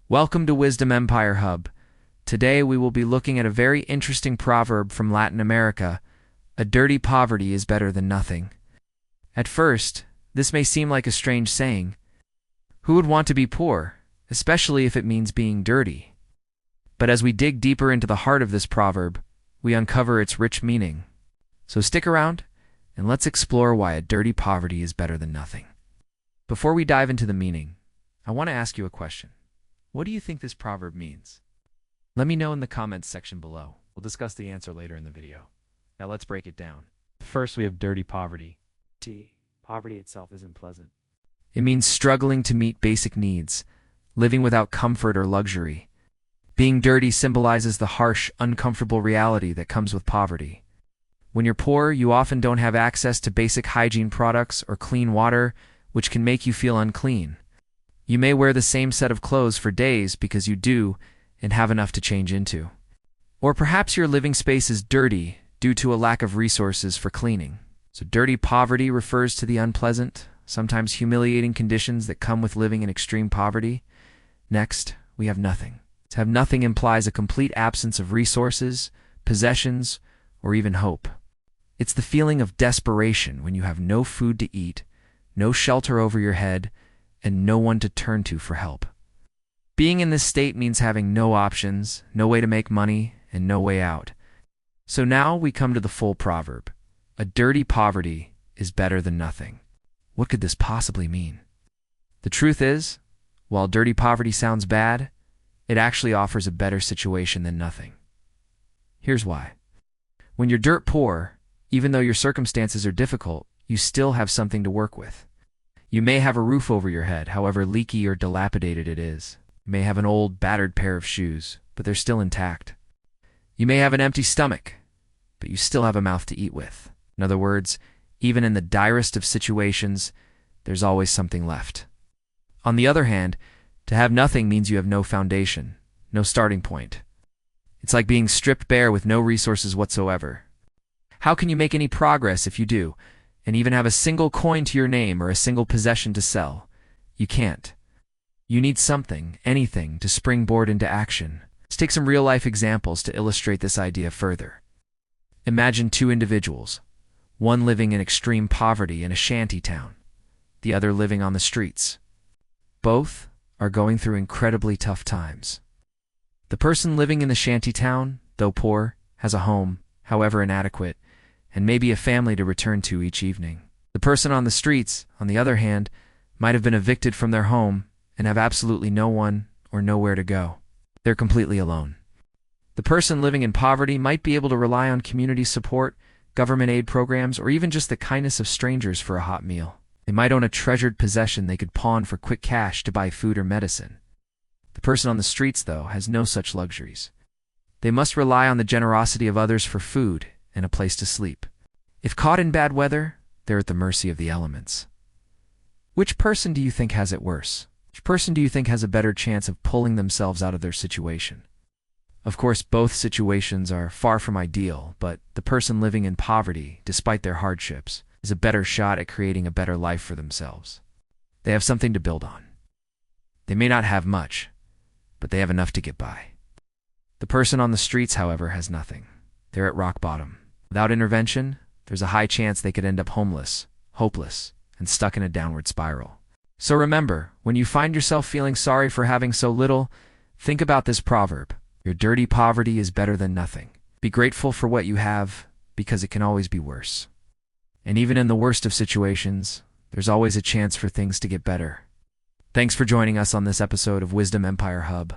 Welcome to Wisdom Empire Hub. Today we will be looking at a very interesting proverb from Latin America. A dirty poverty is better than nothing. At first, this may seem like a strange saying. Who would want to be poor, especially if it means being dirty? But as we dig deeper into the heart of this proverb, we uncover its rich meaning. So stick around, and let's explore why a dirty poverty is better than nothing. Before we dive into the meaning, I want to ask you a question. What do you think this proverb means? Let me know in the comments section below. We'll discuss the answer later in the video. Now let's break it down. First, we have dirty poverty. Poverty itself isn't pleasant. It means struggling to meet basic needs, living without comfort or luxury. Being dirty symbolizes the harsh, uncomfortable reality that comes with poverty. When you're poor, you often don't have access to basic hygiene products or clean water, which can make you feel unclean. You may wear the same set of clothes for days because you do and have enough to change into. Or perhaps your living space is dirty due to a lack of resources for cleaning. So dirty poverty refers to the unpleasant, sometimes humiliating conditions that come with living in extreme poverty. Next, we have nothing. To have nothing implies a complete absence of resources, possessions, or even hope. It's the feeling of desperation when you have no food to eat, no shelter over your head, and no one to turn to for help. Being in this state means having no options, no way to make money, and no way out. So now we come to the full proverb. A dirty poverty is better than nothing. What could this possibly mean? The truth is, while dirty poverty sounds bad, it actually offers a better situation than nothing. Here's why. When you're dirt poor, even though your circumstances are difficult, you still have something to work with. You may have a roof over your head, however leaky or dilapidated it is. You may have an old, battered pair of shoes, but they're still intact. You may have an empty stomach, but you still have a mouth to eat with. In other words, even in the direst of situations, there's always something left. On the other hand, to have nothing means you have no foundation, no starting point. It's like being stripped bare with no resources whatsoever. How can you make any progress if you do, and even have a single coin to your name or a single possession to sell? You can't. You need something, anything, to springboard into action. Let's take some real-life examples to illustrate this idea further. Imagine two individuals, one living in extreme poverty in a shanty town, the other living on the streets. Both are going through incredibly tough times. The person living in the shanty town, though poor, has a home, however inadequate, and maybe a family to return to each evening. The person on the streets, on the other hand, might have been evicted from their home and have absolutely no one or nowhere to go. They're completely alone. The person living in poverty might be able to rely on community support, government aid programs, or even just the kindness of strangers for a hot meal. They might own a treasured possession they could pawn for quick cash to buy food or medicine. The person on the streets, though, has no such luxuries. They must rely on the generosity of others for food and a place to sleep. If caught in bad weather, they're at the mercy of the elements. Which person do you think has it worse? Which person do you think has a better chance of pulling themselves out of their situation? Of course, both situations are far from ideal, but the person living in poverty, despite their hardships, is a better shot at creating a better life for themselves. They have something to build on. They may not have much, but they have enough to get by. The person on the streets, however, has nothing. They're at rock bottom. Without intervention, there's a high chance they could end up homeless, hopeless, and stuck in a downward spiral. So remember, when you find yourself feeling sorry for having so little, think about this proverb. Your dirty poverty is better than nothing. Be grateful for what you have, because it can always be worse. And even in the worst of situations, there's always a chance for things to get better. Thanks for joining us on this episode of Wisdom Empire Hub.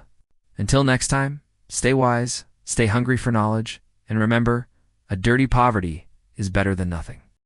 Until next time, stay wise, stay hungry for knowledge, and remember, a dirty poverty is better than nothing.